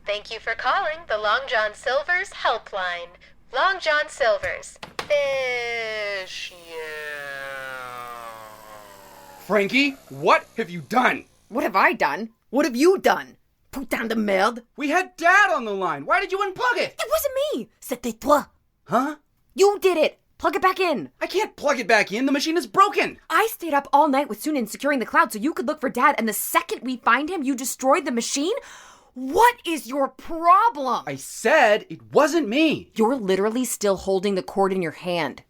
Thank you for calling the Long John Silver's helpline. Long John Silver's. Fish you. Frankie, what have you done? What have I done? What have you done? Putain de merde. We had Dad on the line. Why did you unplug it? It wasn't me. C'était toi. Huh? You did it. Plug it back in. I can't plug it back in. The machine is broken. I stayed up all night with Sunan securing the cloud so you could look for Dad, and the second we find him, you destroyed the machine? What is your problem? I said it wasn't me. You're literally still holding the cord in your hand.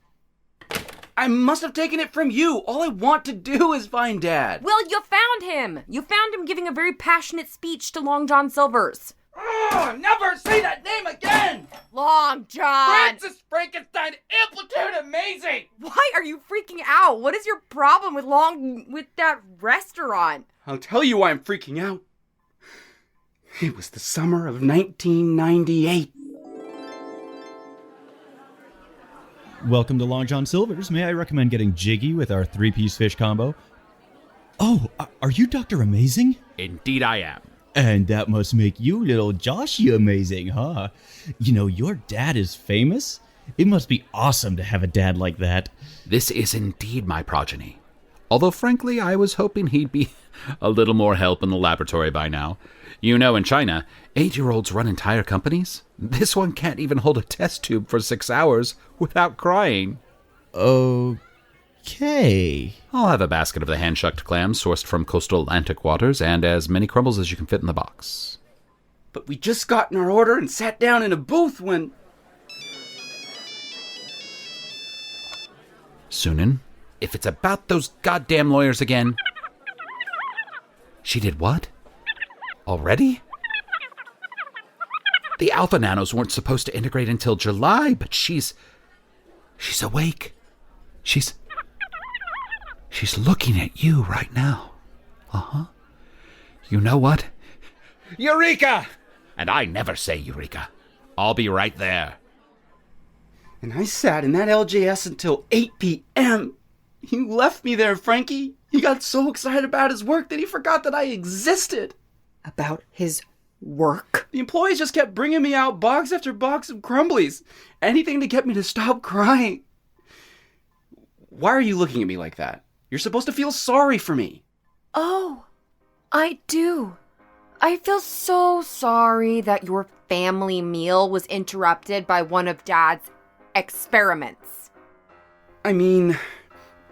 I must have taken it from you. All I want to do is find Dad. Well, you found him. You found him giving a very passionate speech to Long John Silvers. Oh, never say that name again! Long John! Francis Frankenstein, amplitude amazing! Why are you freaking out? What is your problem with that restaurant? I'll tell you why I'm freaking out. It was the summer of 1998. Welcome to Long John Silver's. May I recommend getting jiggy with our 3-piece fish combo? Oh, are you Dr. Amazing? Indeed I am. And that must make you little Joshy amazing, huh? You know, your dad is famous. It must be awesome to have a dad like that. This is indeed my progeny. Although, frankly, I was hoping he'd be a little more help in the laboratory by now. You know, in China, 8-year-olds run entire companies. This one can't even hold a test tube for 6 hours without crying. Okay. I'll have a basket of the hand-shucked clams sourced from coastal Atlantic waters and as many crumbles as you can fit in the box. But we just gotten our order and sat down in a booth when... Sunan, if it's about those goddamn lawyers again... She did what? Already? The Alpha Nanos weren't supposed to integrate until July, but she's awake. She's looking at you right now. Uh-huh. You know what? Eureka! And I never say Eureka. I'll be right there. And I sat in that LJS until 8 p.m. He left me there, Frankie. He got so excited about his work that he forgot that I existed. About his work? The employees just kept bringing me out box after box of crumblies. Anything to get me to stop crying. Why are you looking at me like that? You're supposed to feel sorry for me. Oh, I do. I feel so sorry that your family meal was interrupted by one of Dad's experiments. I mean,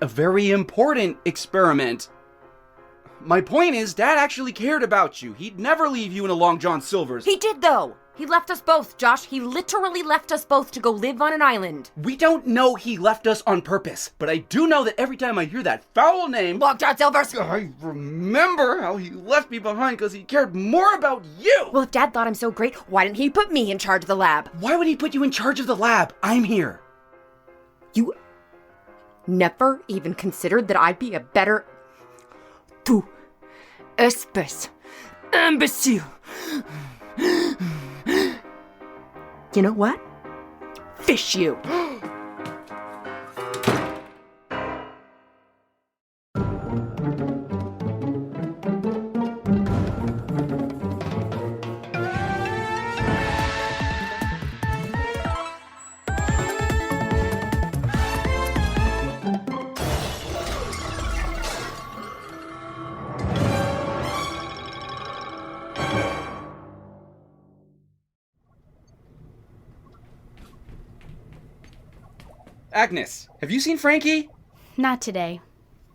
a very important experiment. My point is, Dad actually cared about you. He'd never leave you in a Long John Silver's. He did, though. He left us both, Josh. He literally left us both to go live on an island. We don't know he left us on purpose, but I do know that every time I hear that foul name... Long John Silver's! I remember how he left me behind because he cared more about you! Well, if Dad thought I'm so great, why didn't he put me in charge of the lab? Why would he put you in charge of the lab? I'm here. You never even considered that I'd be a better... Tu espèce imbécile. You know what? Fish you. Agnes, have you seen Frankie? Not today.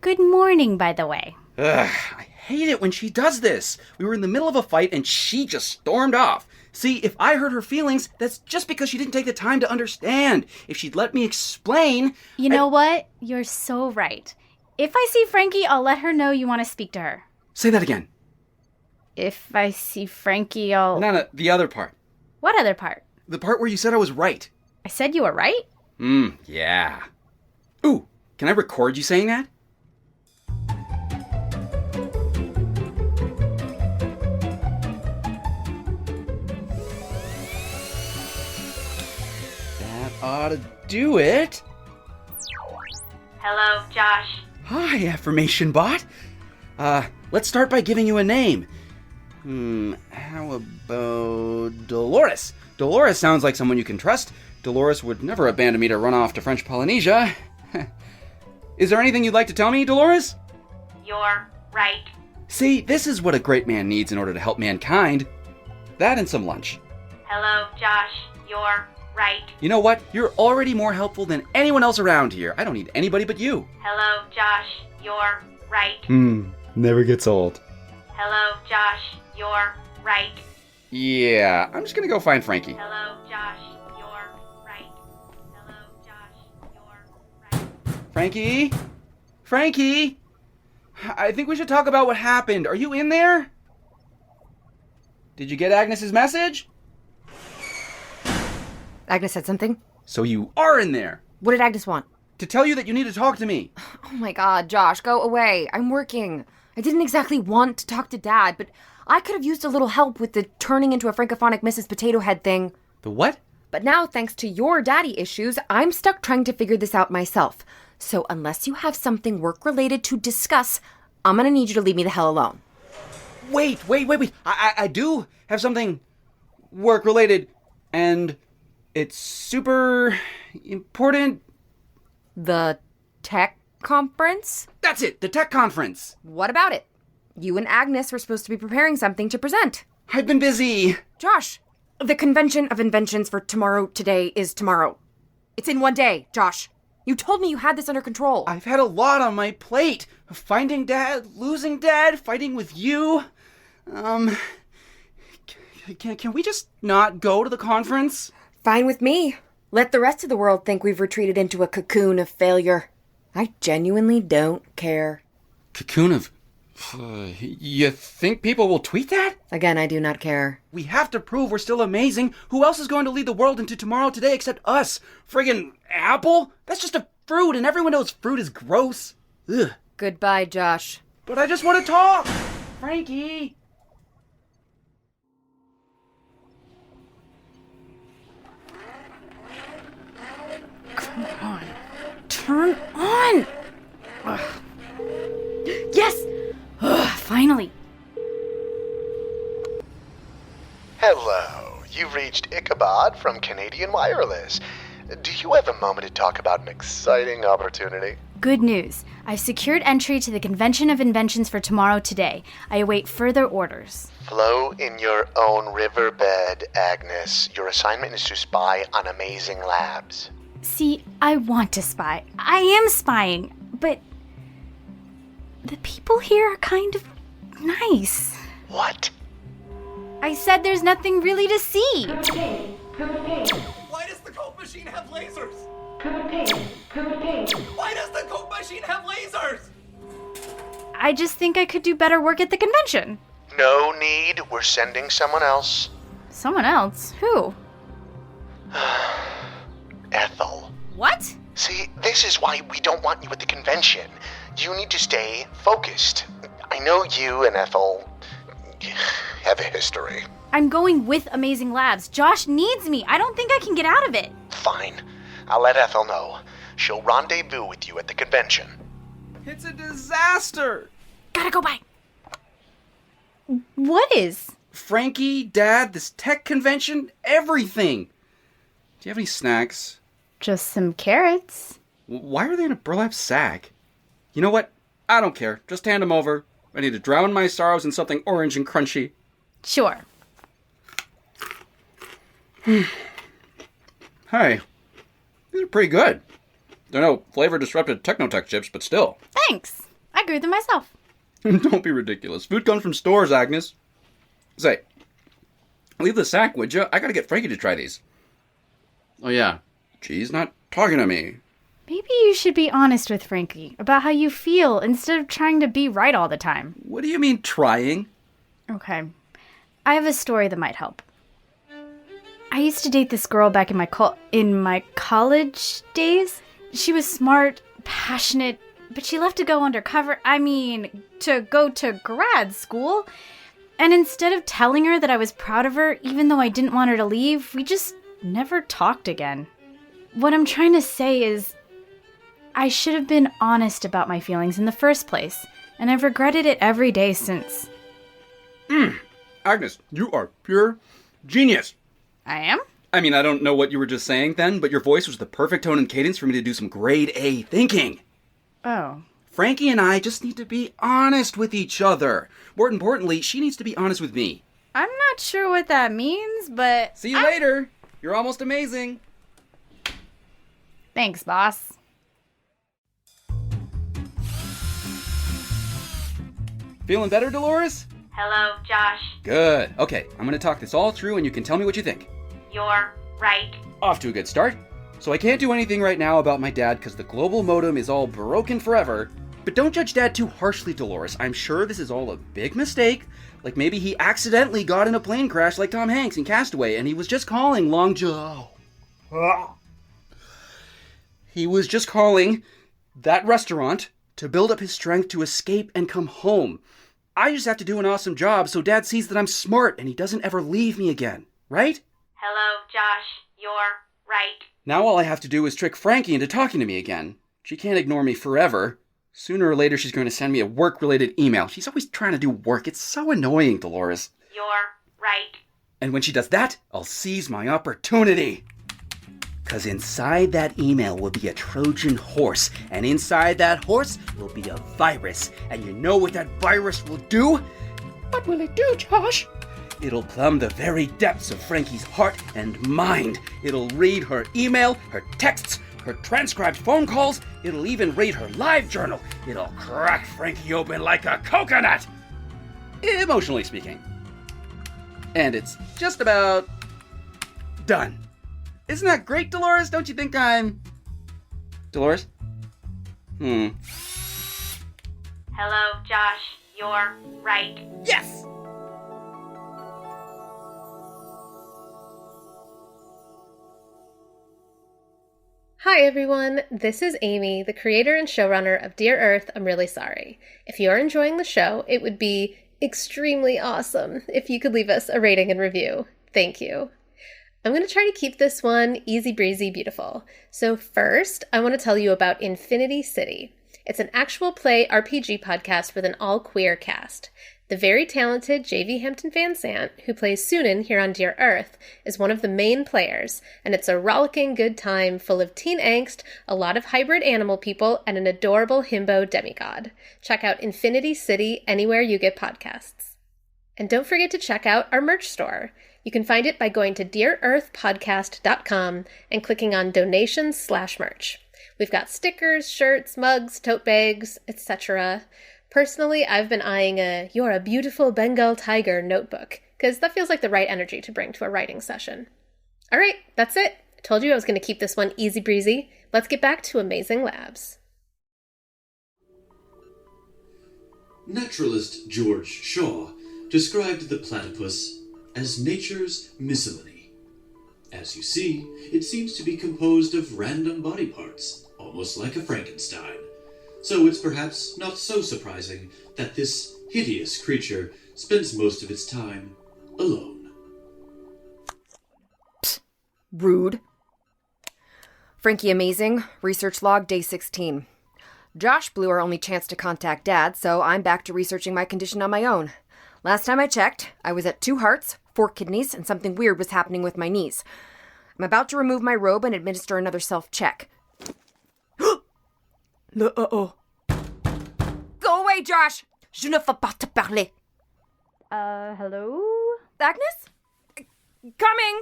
Good morning, by the way. Ugh, I hate it when she does this. We were in the middle of a fight and she just stormed off. See, if I hurt her feelings, that's just because she didn't take the time to understand. If she'd let me explain... You know what? You're so right. If I see Frankie, I'll let her know you want to speak to her. Say that again. If I see Frankie, I'll... No, the other part. What other part? The part where you said I was right. I said you were right? Yeah. Ooh, can I record you saying that? That ought to do it. Hello, Josh. Hi, Affirmation Bot. Let's start by giving you a name. How about... Dolores. Dolores sounds like someone you can trust. Dolores would never abandon me to run off to French Polynesia. Is there anything you'd like to tell me, Dolores? You're right. See, this is what a great man needs in order to help mankind. That and some lunch. Hello, Josh. You're right. You know what? You're already more helpful than anyone else around here. I don't need anybody but you. Hello, Josh. You're right. Never gets old. Hello, Josh. You're right. Yeah, I'm just gonna go find Frankie. Hello, Josh. You're right. Hello, Josh. You're right. Frankie? Frankie? I think we should talk about what happened. Are you in there? Did you get Agnes's message? Agnes said something? So you are in there. What did Agnes want? To tell you that you need to talk to me. Oh my god, Josh, go away. I'm working. I didn't exactly want to talk to Dad, but I could have used a little help with the turning into a francophonic Mrs. Potato Head thing. The what? But now, thanks to your daddy issues, I'm stuck trying to figure this out myself. So unless you have something work-related to discuss, I'm gonna need you to leave me the hell alone. Wait. I do have something work-related, and it's super important. The tech conference? That's it, the tech conference. What about it? You and Agnes were supposed to be preparing something to present. I've been busy. Josh, the convention of inventions for today is tomorrow. It's in one day, Josh. You told me you had this under control. I've had a lot on my plate. Finding Dad, losing Dad, fighting with you. Can we just not go to the conference? Fine with me. Let the rest of the world think we've retreated into a cocoon of failure. I genuinely don't care. Cocoon of... you think people will tweet that? Again, I do not care. We have to prove we're still amazing. Who else is going to lead the world into tomorrow today except us? Friggin' apple? That's just a fruit, and everyone knows fruit is gross. Ugh. Goodbye, Josh. But I just want to talk! Frankie! Come on. Turn on! Ugh. Yes! Ugh, finally. Hello, you've reached Ichabod from Canadian Wireless. Do you have a moment to talk about an exciting opportunity? Good news. I've secured entry to the Convention of Inventions for tomorrow today. I await further orders. Flow in your own riverbed, Agnes. Your assignment is to spy on amazing labs. See, I want to spy. I am spying, but the people here are kind of nice. What? I said there's nothing really to see. Why does the Coke machine have lasers? Why does the Coke machine have lasers? I just think I could do better work at the convention. No need. We're sending someone else. Someone else? Who? Ethel. What? See, this is why we don't want you at the convention. You need to stay focused. I know you and Ethel have a history. I'm going with Amazing Labs. Josh needs me. I don't think I can get out of it. Fine. I'll let Ethel know. She'll rendezvous with you at the convention. It's a disaster! Gotta go by. What is? Frankie, Dad, this tech convention, everything. Do you have any snacks? Just some carrots. Why are they in a burlap sack? You know what? I don't care. Just hand them over. I need to drown my sorrows in something orange and crunchy. Sure. Hey, these are pretty good. They're no flavor-disrupted Technotech chips, but still. Thanks. I grew them myself. Don't be ridiculous. Food comes from stores, Agnes. Say, leave the sack, would you? I gotta get Frankie to try these. Oh yeah, she's not talking to me. Maybe you should be honest with Frankie about how you feel instead of trying to be right all the time. What do you mean, trying? Okay. I have a story that might help. I used to date this girl back in my college days. She was smart, passionate, but she left to go to go to grad school. And instead of telling her that I was proud of her, even though I didn't want her to leave, we just never talked again. What I'm trying to say is, I should have been honest about my feelings in the first place, and I've regretted it every day since. Agnes, you are pure Genius! I am? I mean, I don't know what you were just saying then, but your voice was the perfect tone and cadence for me to do some grade A thinking. Oh. Frankie and I just need to be honest with each other. More importantly, she needs to be honest with me. I'm not sure what that means, but... See you later. You're almost amazing. Thanks, boss. Feeling better, Dolores? Hello, Josh. Good. Okay, I'm going to talk this all through and you can tell me what you think. You're right. Off to a good start. So I can't do anything right now about my dad because the global modem is all broken forever. But don't judge Dad too harshly, Dolores. I'm sure this is all a big mistake. Like maybe he accidentally got in a plane crash like Tom Hanks in Castaway and he was just calling Long Joe. He was just calling that restaurant to build up his strength to escape and come home. I just have to do an awesome job so Dad sees that I'm smart and he doesn't ever leave me again, right? Hello, Josh. You're right. Now all I have to do is trick Frankie into talking to me again. She can't ignore me forever. Sooner or later she's going to send me a work-related email. She's always trying to do work. It's so annoying, Dolores. You're right. And when she does that, I'll seize my opportunity. Because inside that email will be a Trojan horse. And inside that horse will be a virus. And you know what that virus will do? What will it do, Josh? It'll plumb the very depths of Frankie's heart and mind. It'll read her email, her texts, her transcribed phone calls. It'll even read her live journal. It'll crack Frankie open like a coconut. Emotionally speaking. And it's just about done. Isn't that great, Dolores? Don't you think I'm... Dolores? Hello, Josh. You're right. Yes! Hi everyone, this is Amy, the creator and showrunner of Dear Earth, I'm Really Sorry. If you're enjoying the show, it would be extremely awesome if you could leave us a rating and review. Thank you. I'm going to try to keep this one easy breezy beautiful. So first, I want to tell you about Infinity City. It's an actual play RPG podcast with an all-queer cast. The very talented J.V. Hampton Van Sant, who plays Sunan here on Dear Earth, is one of the main players, and it's a rollicking good time full of teen angst, a lot of hybrid animal people, and an adorable himbo demigod. Check out Infinity City anywhere you get podcasts. And don't forget to check out our merch store. You can find it by going to dearearthpodcast.com and clicking on donations/merch. We've got stickers, shirts, mugs, tote bags, etc. Personally, I've been eyeing a "You're a Beautiful Bengal Tiger" notebook, because that feels like the right energy to bring to a writing session. All right, that's it. I told you I was going to keep this one easy breezy. Let's get back to Amazing Labs. Naturalist George Shaw described the platypus as nature's miscellany. As you see, it seems to be composed of random body parts, almost like a Frankenstein. So it's perhaps not so surprising that this hideous creature spends most of its time alone. Psst. Rude. Frankie Amazing, research log day 16. Josh blew our only chance to contact Dad, so I'm back to researching my condition on my own. Last time I checked, I was at 2 hearts, 4 kidneys, and something weird was happening with my knees. I'm about to remove my robe and administer another self-check. Go away, Josh! Je ne veux pas te parler. Hello? Agnes? Coming!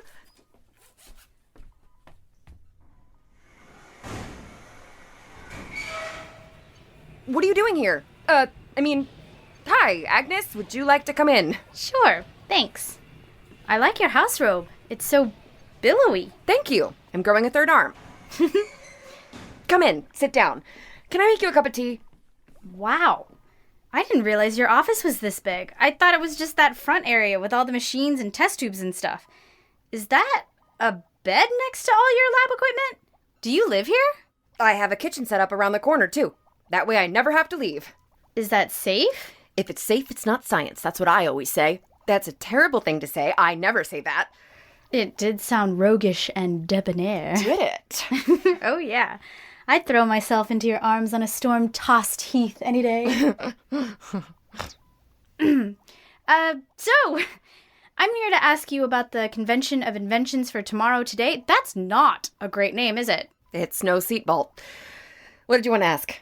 What are you doing here? Hi, Agnes, would you like to come in? Sure, thanks. I like your house robe. It's so billowy. Thank you. I'm growing a 3rd arm. Come in, sit down. Can I make you a cup of tea? Wow. I didn't realize your office was this big. I thought it was just that front area with all the machines and test tubes and stuff. Is that a bed next to all your lab equipment? Do you live here? I have a kitchen set up around the corner, too. That way I never have to leave. Is that safe? If it's safe, it's not science. That's what I always say. That's a terrible thing to say. I never say that. It did sound roguish and debonair. Did it? Oh, yeah. I'd throw myself into your arms on a storm-tossed heath any day. So, I'm here to ask you about the Convention of Inventions for tomorrow today. That's not a great name, is it? It's no seatbelt. What did you want to ask?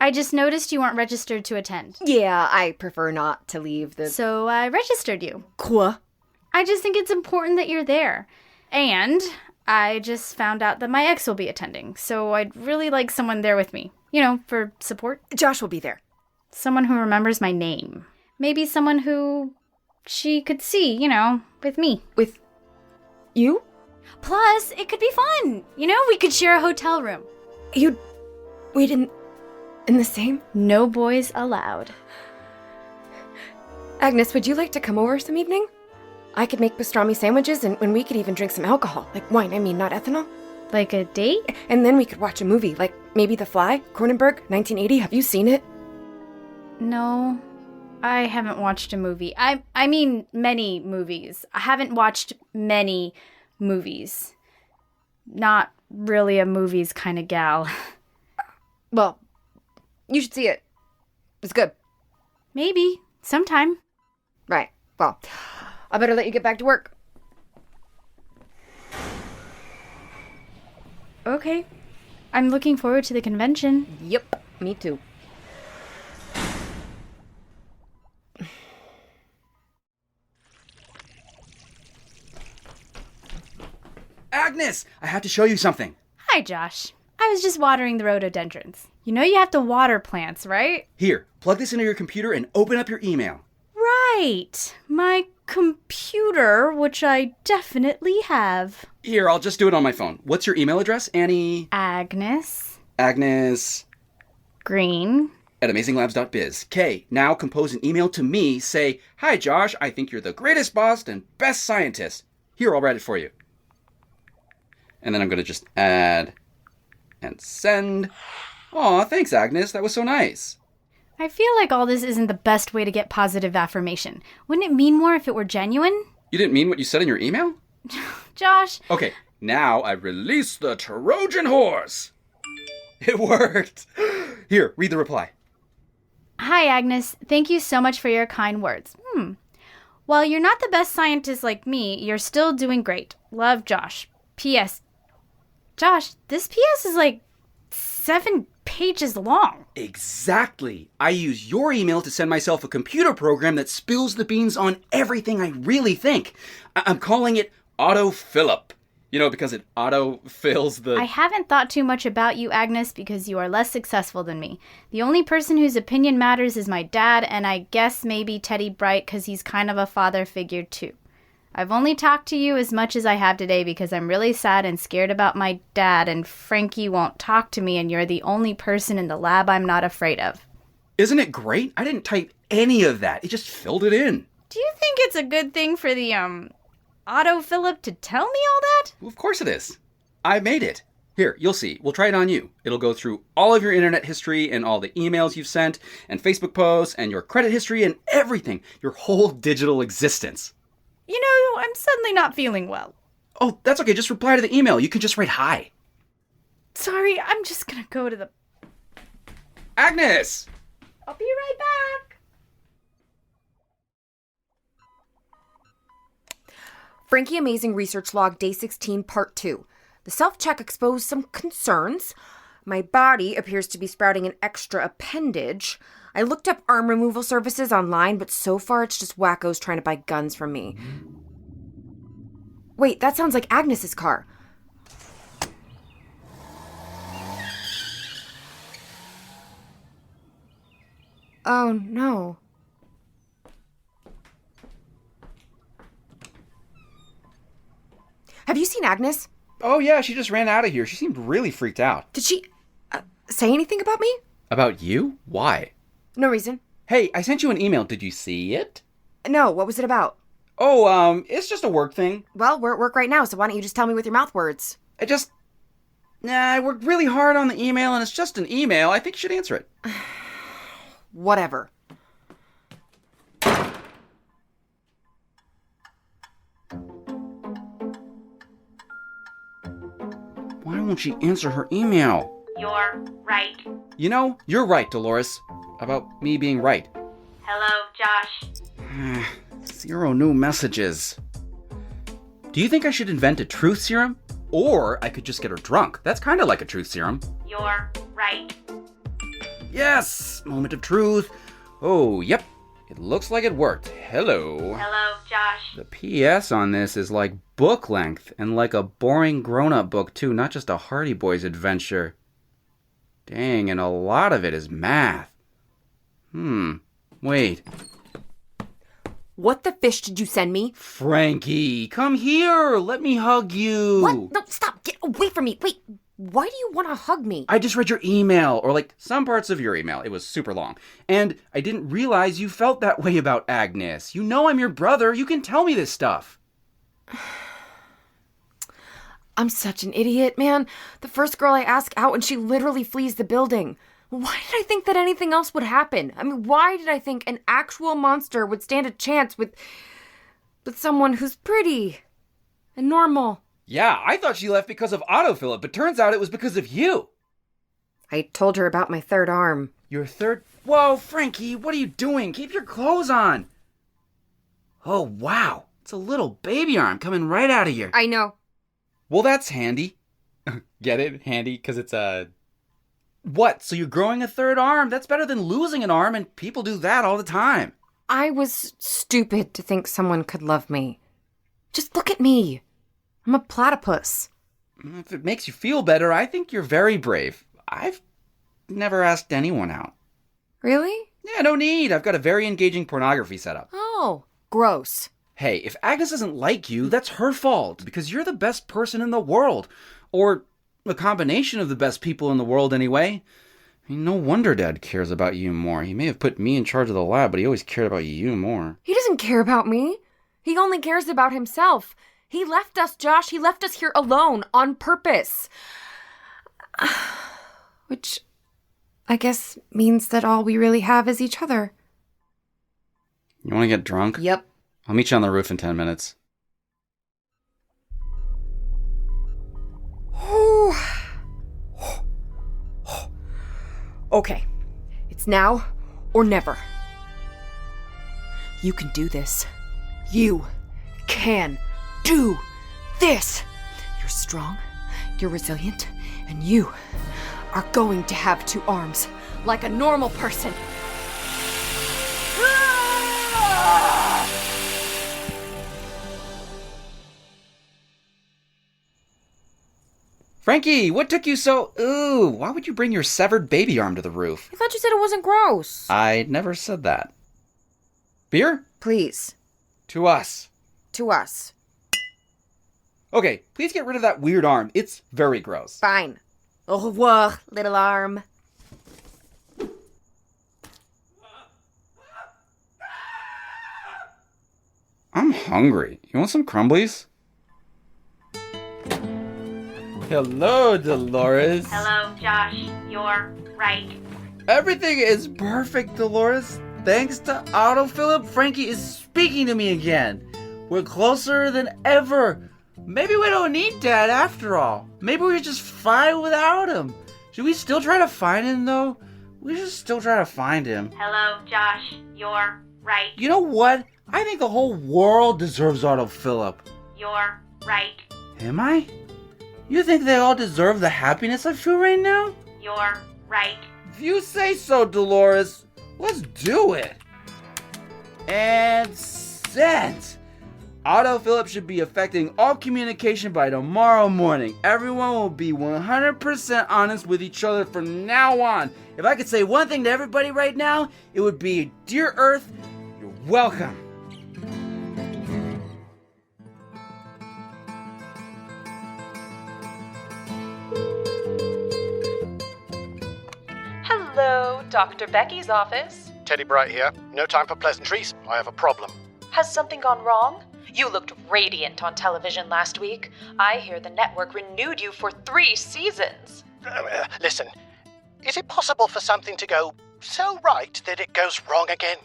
I just noticed you weren't registered to attend. Yeah, I prefer not to leave the... So I registered you. Quoi? I just think it's important that you're there. And I just found out that my ex will be attending, so I'd really like someone there with me. You know, for support. Josh will be there. Someone who remembers my name. Maybe someone who she could see, you know, with me. With you? Plus, it could be fun. You know, we could share a hotel room. You'd wait in the same? No boys allowed. Agnes, would you like to come over some evening? I could make pastrami sandwiches and we could even drink some alcohol. Like wine, I mean, not ethanol. Like a date? And then we could watch a movie, like maybe The Fly, Cronenberg, 1980. Have you seen it? No, I haven't watched a movie. I mean many movies. I haven't watched many movies. Not really a movies kind of gal. Well, you should see it. It's good. Maybe. Sometime. Right. Well, I better let you get back to work. Okay. I'm looking forward to the convention. Yep, me too. Agnes, I have to show you something. Hi, Josh. I was just watering the rhododendrons. You know you have to water plants, right? Here, plug this into your computer and open up your email. Right. My computer, which I definitely have. Here, I'll just do it on my phone. What's your email address, Annie? Agnes. Green. At amazinglabs.biz. Kay, now compose an email to me. Say, hi, Josh, I think you're the greatest boss and best scientist. Here, I'll write it for you. And then I'm going to just add and send. Aw, thanks, Agnes. That was so nice. I feel like all this isn't the best way to get positive affirmation. Wouldn't it mean more if it were genuine? You didn't mean what you said in your email? Josh. Okay, now I release the Trojan horse. It worked. Here, read the reply. Hi, Agnes. Thank you so much for your kind words. While you're not the best scientist like me, you're still doing great. Love, Josh. P.S. Josh, this P.S. is like 7 pages long. Exactly. I use your email to send myself a computer program that spills the beans on everything I really think. I'm calling it autofill-up. You know, because it auto-fills the... I haven't thought too much about you, Agnes, because you are less successful than me. The only person whose opinion matters is my dad, and I guess maybe Teddy Bright, because he's kind of a father figure, too. I've only talked to you as much as I have today because I'm really sad and scared about my dad, and Frankie won't talk to me, and you're the only person in the lab I'm not afraid of. Isn't it great? I didn't type any of that. It just filled it in. Do you think it's a good thing for the, autofill-up to tell me all that? Well, of course it is. I made it. Here, you'll see. We'll try it on you. It'll go through all of your internet history and all the emails you've sent and Facebook posts and your credit history and everything. Your whole digital existence. You know, I'm suddenly not feeling well. Oh, that's okay. Just reply to the email. You can just write hi. Sorry, I'm just gonna go to the... Agnes! I'll be right back. Frankie Amazing Research Log, Day 16, Part 2. The self-check exposed some concerns. My body appears to be sprouting an extra appendage. I looked up arm removal services online, but so far it's just wackos trying to buy guns from me. Wait, that sounds like Agnes's car. Oh, no. Have you seen Agnes? Oh, yeah, she just ran out of here. She seemed really freaked out. Did she say anything about me? About you? Why? No reason. Hey, I sent you an email. Did you see it? No, what was it about? Oh, it's just a work thing. Well, we're at work right now, so why don't you just tell me with your mouth words? I worked really hard on the email, and it's just an email. I think you should answer it. Whatever. Why won't she answer her email? You're right. You know, you're right, Dolores. About me being right. Hello, Josh. 0 new messages. Do you think I should invent a truth serum? Or I could just get her drunk. That's kind of like a truth serum. You're right. Yes! Moment of truth. Oh, yep. It looks like it worked. Hello. Hello, Josh. The PS on this is like book length, and like a boring grown-up book too, not just a Hardy Boys adventure. Dang, and a lot of it is math. Wait. What the fish did you send me? Frankie, come here. Let me hug you. What? No, stop. Get away from me. Wait, why do you want to hug me? I just read your email, or like some parts of your email. It was super long. And I didn't realize you felt that way about Agnes. You know I'm your brother. You can tell me this stuff. I'm such an idiot, man. The first girl I ask out and she literally flees the building. Why did I think that anything else would happen? I mean, why did I think an actual monster would stand a chance with someone who's pretty and normal? Yeah, I thought she left because of autofill, but turns out it was because of you. I told her about my third arm. Your third? Whoa, Frankie, what are you doing? Keep your clothes on. Oh, wow. It's a little baby arm coming right out of here. I know. Well, that's handy. Get it? Handy? Because it's a... What? So you're growing a third arm? That's better than losing an arm, and people do that all the time. I was stupid to think someone could love me. Just look at me. I'm a platypus. If it makes you feel better, I think you're very brave. I've never asked anyone out. Really? Yeah, no need. I've got a very engaging pornography setup. Oh, gross. Hey, if Agnes doesn't like you, that's her fault, because you're the best person in the world. Or a combination of the best people in the world, anyway. I mean, no wonder Dad cares about you more. He may have put me in charge of the lab, but he always cared about you more. He doesn't care about me. He only cares about himself. He left us, Josh. He left us here alone, on purpose. Which, I guess, means that all we really have is each other. You want to get drunk? Yep. I'll meet you on the roof in 10 minutes. Okay. It's now or never. You can do this. You can do this. You're strong, you're resilient, and you are going to have 2 arms like a normal person. Frankie, what took you so... Ooh, why would you bring your severed baby arm to the roof? I thought you said it wasn't gross. I never said that. Beer? Please. To us. To us. Okay, please get rid of that weird arm. It's very gross. Fine. Au revoir, little arm. I'm hungry. You want some crumblies? Hello, Dolores. Hello, Josh. You're right. Everything is perfect, Dolores. Thanks to autofill, Frankie is speaking to me again. We're closer than ever. Maybe we don't need Dad after all. Maybe we're just fine without him. Should we still try to find him, though? We should still try to find him. Hello, Josh. You're right. You know what? I think the whole world deserves autofill. You're right. Am I? You think they all deserve the happiness I feel right now? You're right. If you say so, Dolores, let's do it. And sent. Autofill should be affecting all communication by tomorrow morning. Everyone will be 100% honest with each other from now on. If I could say one thing to everybody right now, it would be, Dear Earth, you're welcome. Hello, Dr. Becky's office. Teddy Bright here. No time for pleasantries. I have a problem. Has something gone wrong? You looked radiant on television last week. I hear the network renewed you for 3 seasons. Listen, is it possible for something to go so right that it goes wrong again?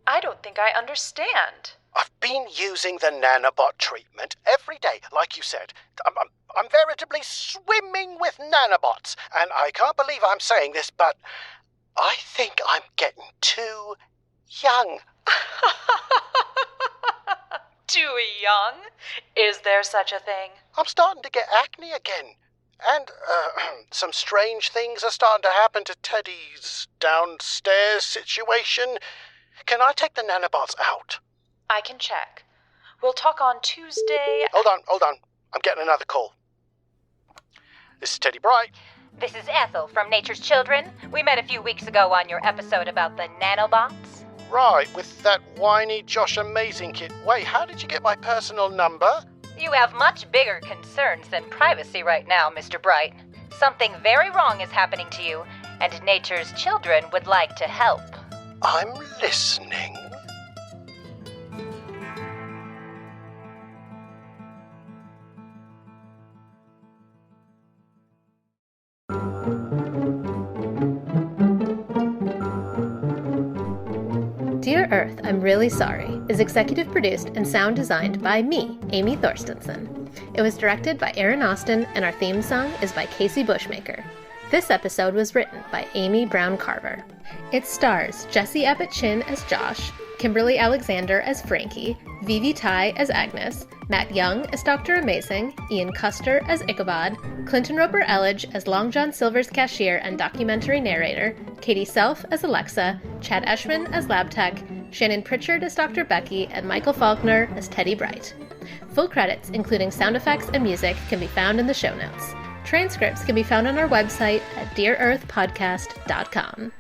I don't think I understand. I've been using the nanobot treatment every day, like you said. I'm veritably swimming with nanobots, and I can't believe I'm saying this, but I think I'm getting too young. Too young? Is there such a thing? I'm starting to get acne again. And some strange things are starting to happen to Teddy's downstairs situation. Can I take the nanobots out? I can check. We'll talk on Tuesday. Hold on. I'm getting another call. This is Teddy Bright. This is Ethel from Nature's Children. We met a few weeks ago on your episode about the nanobots. Right, with that whiny Josh Amazing kid. Wait, how did you get my personal number? You have much bigger concerns than privacy right now, Mr. Bright. Something very wrong is happening to you, and Nature's Children would like to help. I'm listening. Dear Earth, I'm Really Sorry is executive produced and sound designed by me, Amy Thorstensen. It was directed by Aaron Austin, and our theme song is by Casey Bushmaker. This episode was written by Amy Brown Carver. It stars Jesse Abbott Chin as Josh, Kimberly Alexander as Frankie, Vivi Tai as Agnes, Matt Young as Dr. Amazing, Ian Custer as Ichabod, Clinton Roper Elledge as Long John Silver's cashier and documentary narrator, Katie Self as Alexa, Chad Eshman as Lab Tech, Shannon Pritchard as Dr. Becky, and Michael Faulkner as Teddy Bright. Full credits, including sound effects and music, can be found in the show notes. Transcripts can be found on our website at dearearthpodcast.com.